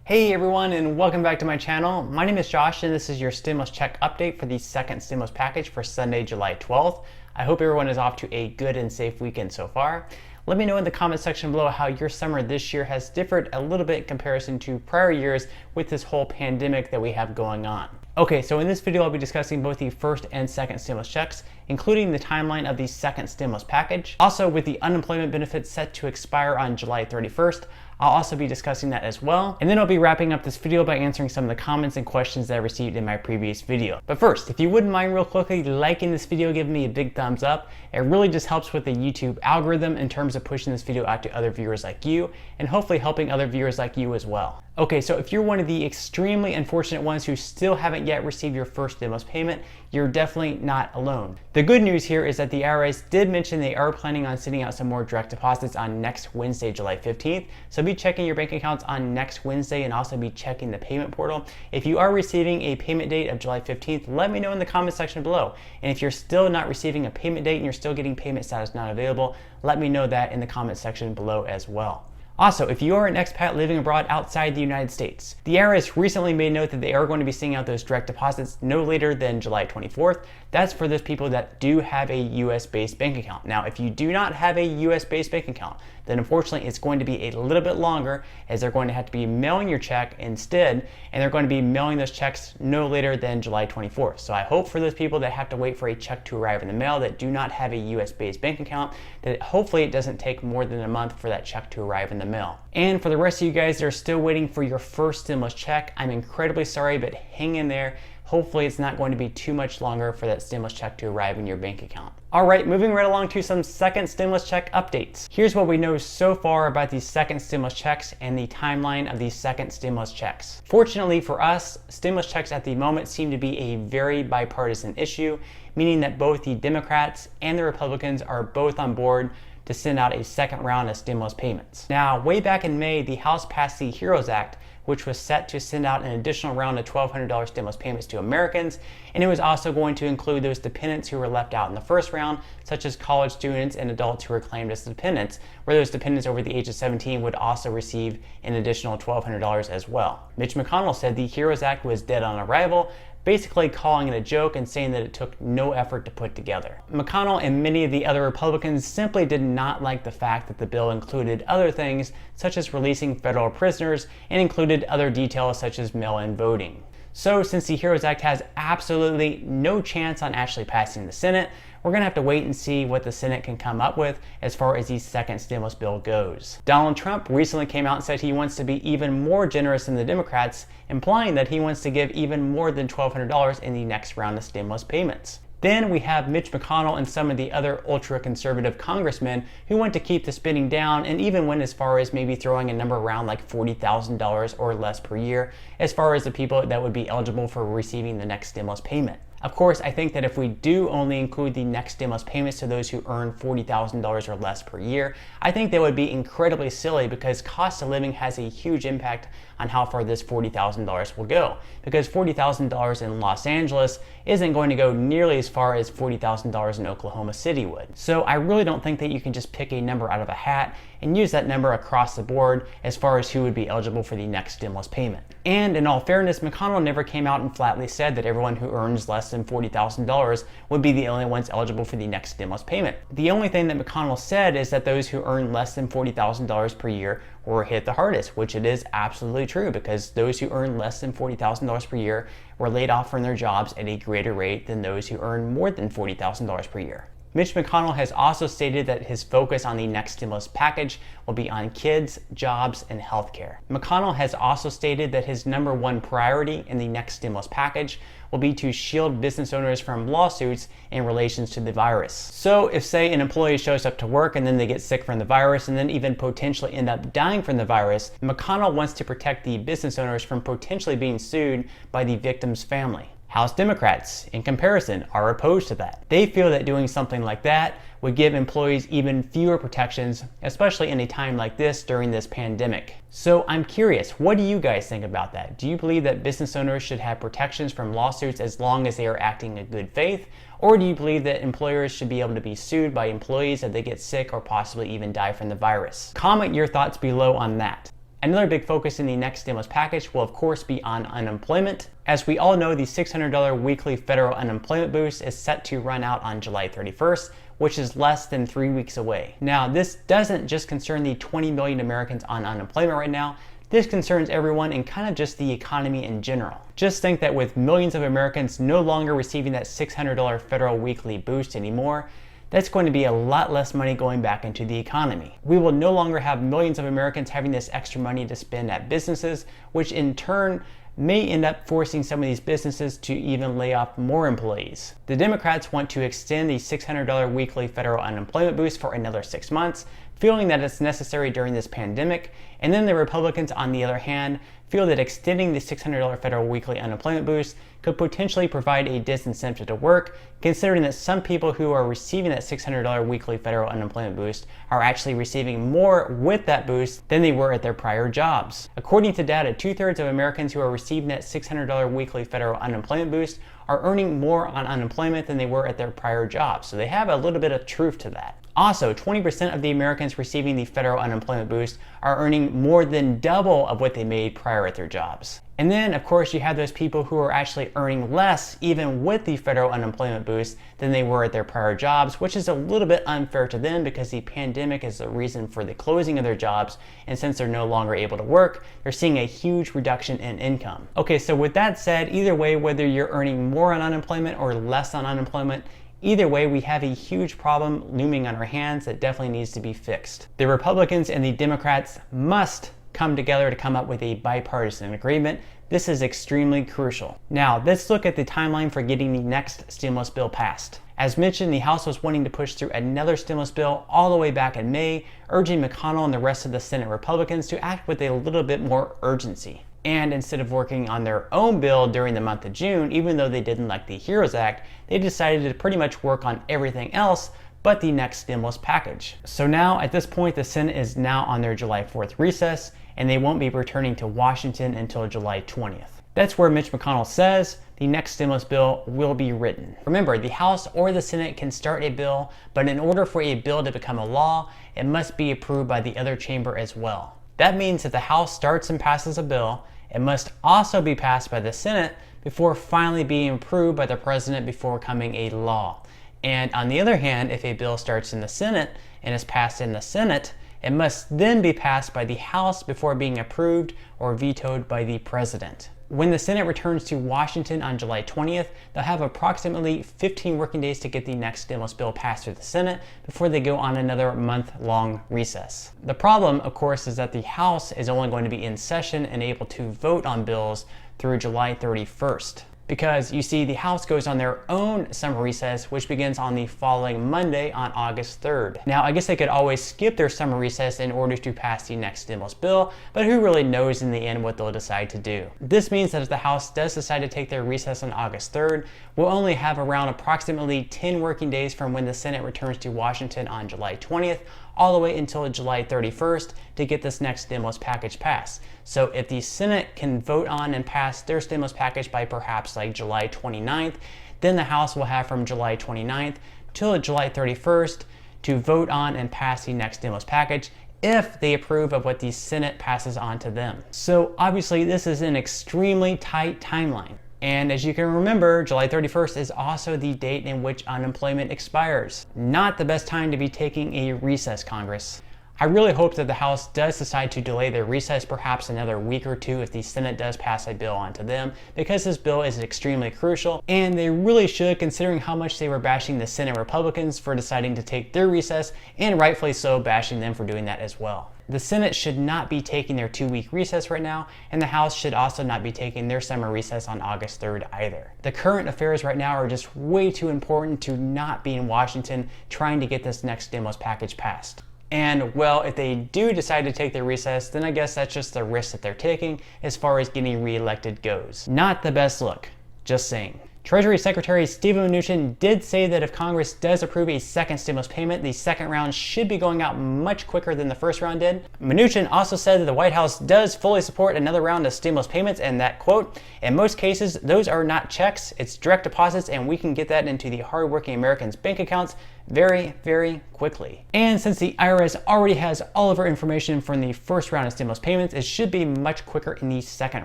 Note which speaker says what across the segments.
Speaker 1: Hey everyone, and welcome back to my channel. My name is Josh and this is your stimulus check update for the second stimulus package for Sunday, July 12th. I hope everyone is off to a good and safe weekend so far. Let me know in the comment section below how your summer this year has differed a little bit in comparison to prior years with this whole pandemic that we have going on. Okay, so in this video I'll be discussing both the first and second stimulus checks, including the timeline of the second stimulus package. Also, with the unemployment benefits set to expire on July 31st, I'll also be discussing that as well. And then I'll be wrapping up this video by answering some of the comments and questions that I received in my previous video. But first, if you wouldn't mind real quickly liking this video, giving me a big thumbs up. It really just helps with the YouTube algorithm in terms of pushing this video out to other viewers like you, and hopefully helping other viewers like you as well. Okay, so if you're one of the extremely unfortunate ones who still haven't yet received your first stimulus payment, you're definitely not alone. The good news here is that the IRS did mention they are planning on sending out some more direct deposits on next Wednesday, July 15th. So be checking your bank accounts on next Wednesday and also be checking the payment portal. If you are receiving a payment date of July 15th, let me know in the comment section below. And if you're still not receiving a payment date and you're still getting payment status not available, let me know that in the comment section below as well. Also, if you are an expat living abroad outside the United States, the IRS recently made note that they are going to be sending out those direct deposits no later than July 24th. That's for those people that do have a US-based bank account. Now, if you do not have a US-based bank account, then unfortunately it's going to be a little bit longer, as they're going to have to be mailing your check instead, and they're going to be mailing those checks no later than July 24th. So I hope for those people that have to wait for a check to arrive in the mail that do not have a US-based bank account, that hopefully it doesn't take more than a month for that check to arrive in the mail. And for the rest of you guys that are still waiting for your first stimulus check, I'm incredibly sorry, but hang in there. Hopefully it's not going to be too much longer for that stimulus check to arrive in your bank account. All right, moving right along to some second stimulus check updates. Here's what we know so far about the second stimulus checks and the timeline of the second stimulus checks. Fortunately for us, stimulus checks at the moment seem to be a very bipartisan issue, meaning that both the Democrats and the Republicans are both on board to send out a second round of stimulus payments. Now, way back in May, the House passed the HEROES Act, which was set to send out an additional round of $1,200 stimulus payments to Americans, and it was also going to include those dependents who were left out in the first round, such as college students and adults who were claimed as dependents, where those dependents over the age of 17 would also receive an additional $1,200 as well. Mitch McConnell said the HEROES Act was dead on arrival, basically calling it a joke and saying that it took no effort to put together. McConnell and many of the other Republicans simply did not like the fact that the bill included other things, such as releasing federal prisoners, and included other details such as mail-in voting. So since the HEROES Act has absolutely no chance on actually passing the Senate, we're going to have to wait and see what the Senate can come up with as far as the second stimulus bill goes. Donald Trump recently came out and said he wants to be even more generous than the Democrats, implying that he wants to give even more than $1,200 in the next round of stimulus payments. Then we have Mitch McConnell and some of the other ultra-conservative congressmen who want to keep the spending down and even went as far as maybe throwing a number around like $40,000 or less per year as far as the people that would be eligible for receiving the next stimulus payment. Of course, I think that if we do only include the next stimulus payments to those who earn $40,000 or less per year, I think that would be incredibly silly because cost of living has a huge impact on how far this $40,000 will go. Because $40,000 in Los Angeles isn't going to go nearly as far as $40,000 in Oklahoma City would. So I really don't think that you can just pick a number out of a hat and use that number across the board as far as who would be eligible for the next stimulus payment. And in all fairness, McConnell never came out and flatly said that everyone who earns less than $40,000 would be the only ones eligible for the next stimulus payment. The only thing that McConnell said is that those who earn less than $40,000 per year were hit the hardest, which it is absolutely true because those who earn less than $40,000 per year were laid off from their jobs at a greater rate than those who earn more than $40,000 per year. Mitch McConnell has also stated that his focus on the next stimulus package will be on kids, jobs, and healthcare. McConnell has also stated that his number one priority in the next stimulus package will be to shield business owners from lawsuits in relation to the virus. So if, say, an employee shows up to work and then they get sick from the virus and then even potentially end up dying from the virus, McConnell wants to protect the business owners from potentially being sued by the victim's family. House Democrats, in comparison, are opposed to that. They feel that doing something like that would give employees even fewer protections, especially in a time like this during this pandemic. So I'm curious, what do you guys think about that? Do you believe that business owners should have protections from lawsuits as long as they are acting in good faith? Or do you believe that employers should be able to be sued by employees if they get sick or possibly even die from the virus? Comment your thoughts below on that. Another big focus in the next stimulus package will of course be on unemployment. As we all know, the $600 weekly federal unemployment boost is set to run out on July 31st, which is less than 3 weeks away. Now, this doesn't just concern the 20 million Americans on unemployment right now. This concerns everyone and kind of just the economy in general. Just think that with millions of Americans no longer receiving that $600 federal weekly boost anymore, that's going to be a lot less money going back into the economy. We will no longer have millions of Americans having this extra money to spend at businesses, which in turn may end up forcing some of these businesses to even lay off more employees. The Democrats want to extend the $600 weekly federal unemployment boost for another 6 months, feeling that it's necessary during this pandemic, and then the Republicans, on the other hand, feel that extending the $600 federal weekly unemployment boost could potentially provide a disincentive to work, considering that some people who are receiving that $600 weekly federal unemployment boost are actually receiving more with that boost than they were at their prior jobs. According to data, 2/3 of Americans who are receiving that $600 weekly federal unemployment boost are earning more on unemployment than they were at their prior jobs. So they have a little bit of truth to that. Also, 20% of the Americans receiving the federal unemployment boost are earning more than double of what they made prior at their jobs. And then, of course, you have those people who are actually earning less, even with the federal unemployment boost, than they were at their prior jobs, which is a little bit unfair to them because the pandemic is the reason for the closing of their jobs. And since they're no longer able to work, they're seeing a huge reduction in income. Okay, so with that said, either way, whether you're earning more on unemployment or less on unemployment, either way, we have a huge problem looming on our hands that definitely needs to be fixed. The Republicans and the Democrats must come together to come up with a bipartisan agreement. This is extremely crucial. Now, let's look at the timeline for getting the next stimulus bill passed. As mentioned, the House was wanting to push through another stimulus bill all the way back in May, urging McConnell and the rest of the Senate Republicans to act with a little bit more urgency. And instead of working on their own bill during the month of June, even though they didn't like the HEROES Act, they decided to pretty much work on everything else but the next stimulus package. So now, at this point, the Senate is now on their July 4th recess, and they won't be returning to Washington until July 20th. That's where Mitch McConnell says the next stimulus bill will be written. Remember, the House or the Senate can start a bill, but in order for a bill to become a law, it must be approved by the other chamber as well. That means if the House starts and passes a bill, it must also be passed by the Senate before finally being approved by the President before becoming a law. And on the other hand, if a bill starts in the Senate and is passed in the Senate, it must then be passed by the House before being approved or vetoed by the President. When the Senate returns to Washington on July 20th, they'll have approximately 15 working days to get the next stimulus bill passed through the Senate before they go on another month-long recess. The problem, of course, is that the House is only going to be in session and able to vote on bills through July 31st. Because you see, the House goes on their own summer recess, which begins on the following Monday on August 3rd. Now, I guess they could always skip their summer recess in order to pass the next stimulus bill, but who really knows in the end what they'll decide to do. This means that if the House does decide to take their recess on August 3rd, we'll only have around approximately 10 working days from when the Senate returns to Washington on July 20th, all the way until July 31st to get this next stimulus package passed. So if the Senate can vote on and pass their stimulus package by perhaps like July 29th, then the House will have from July 29th till July 31st to vote on and pass the next stimulus package if they approve of what the Senate passes on to them. So obviously this is an extremely tight timeline. And as you can remember, July 31st is also the date in which unemployment expires. Not the best time to be taking a recess, Congress. I really hope that the House does decide to delay their recess perhaps another week or two if the Senate does pass a bill onto them, because this bill is extremely crucial, and they really should, considering how much they were bashing the Senate Republicans for deciding to take their recess, and rightfully so bashing them for doing that as well. The Senate should not be taking their 2-week recess right now, and the House should also not be taking their summer recess on August 3rd either. The current affairs right now are just way too important to not be in Washington trying to get this next stimulus package passed. And well, if they do decide to take their recess, then I guess that's just the risk that they're taking as far as getting reelected goes. Not the best look, just saying. Treasury Secretary Steven Mnuchin did say that if Congress does approve a second stimulus payment, the second round should be going out much quicker than the first round did. Mnuchin also said that the White House does fully support another round of stimulus payments and that, quote, in most cases, those are not checks, it's direct deposits, and we can get that into the hardworking Americans' bank accounts very, very quickly. And since the IRS already has all of our information from the first round of stimulus payments, it should be much quicker in the second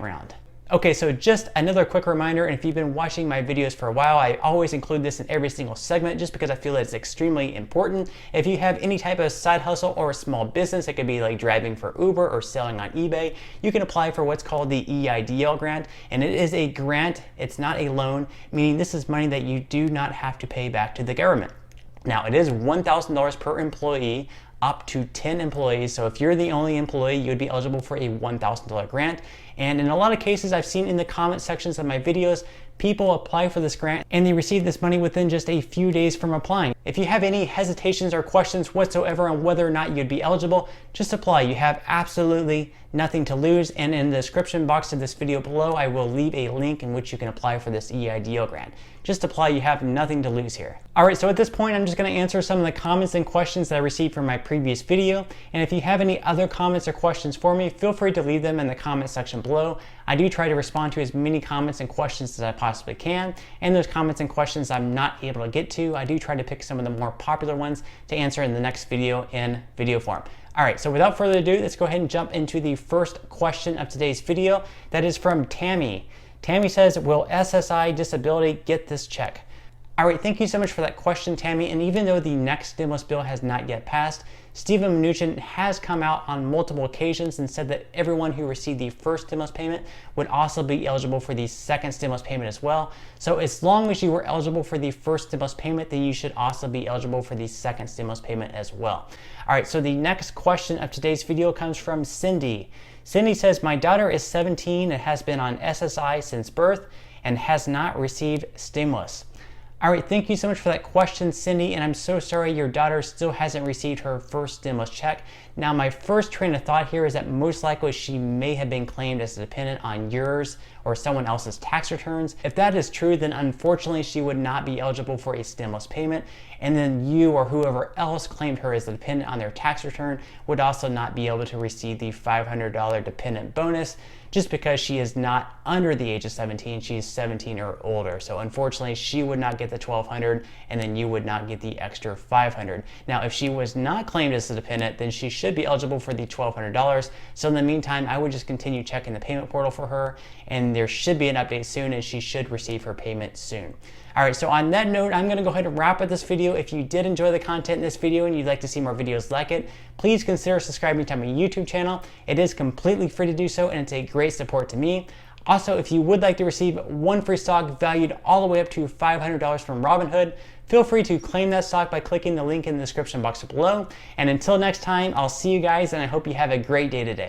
Speaker 1: round. Okay, so just another quick reminder, and if you've been watching my videos for a while, I always include this in every single segment just because I feel that it's extremely important. If you have any type of side hustle or a small business, it could be like driving for Uber or selling on eBay, you can apply for what's called the EIDL Grant, and it is a grant, it's not a loan, meaning this is money that you do not have to pay back to the government. Now, it is $1,000 per employee, up to 10 employees. So if you're the only employee, you would be eligible for a $1,000 grant. And in a lot of cases I've seen in the comment sections of my videos, people apply for this grant and they receive this money within just a few days from applying. If you have any hesitations or questions whatsoever on whether or not you'd be eligible, just apply. You have absolutely nothing to lose. And in the description box of this video below, I will leave a link in which you can apply for this EIDL grant. Just apply, you have nothing to lose here. All right, so at this point, I'm just gonna answer some of the comments and questions that I received from my previous video. And if you have any other comments or questions for me, feel free to leave them in the comment section below. I do try to respond to as many comments and questions as I possibly can. And those comments and questions I'm not able to get to, I do try to pick some of the more popular ones to answer in the next video in video form. All right, so without further ado, let's go ahead and jump into the first question of today's video. That is from Tammy. Tammy says, will SSI disability get this check? All right, thank you so much for that question, Tammy. And even though the next stimulus bill has not yet passed, Steven Mnuchin has come out on multiple occasions and said that everyone who received the first stimulus payment would also be eligible for the second stimulus payment as well. So as long as you were eligible for the first stimulus payment, then you should also be eligible for the second stimulus payment as well. All right, so the next question of today's video comes from Cindy. Cindy says, my daughter is 17 and has been on SSI since birth and has not received stimulus. All right, thank you so much for that question, Cindy, and I'm so sorry your daughter still hasn't received her first stimulus check. Now, my first train of thought here is that most likely she may have been claimed as a dependent on yours or someone else's tax returns. If that is true, then unfortunately she would not be eligible for a stimulus payment, and then you or whoever else claimed her as a dependent on their tax return would also not be able to receive the $500 dependent bonus just because she is not under the age of 17, she's 17 or older. So unfortunately, she would not get the $1,200 and then you would not get the extra $500. Now, if she was not claimed as a dependent, then she should be eligible for the $1,200. So in the meantime, I would just continue checking the payment portal for her, and there should be an update soon and she should receive her payment soon. All right, so on that note, I'm gonna go ahead and wrap up this video. If you did enjoy the content in this video and you'd like to see more videos like it, please consider subscribing to my YouTube channel. It is completely free to do so, and it's a great support to me. Also, if you would like to receive one free stock valued all the way up to $500 from Robinhood, feel free to claim that stock by clicking the link in the description box below. And until next time, I'll see you guys, and I hope you have a great day today.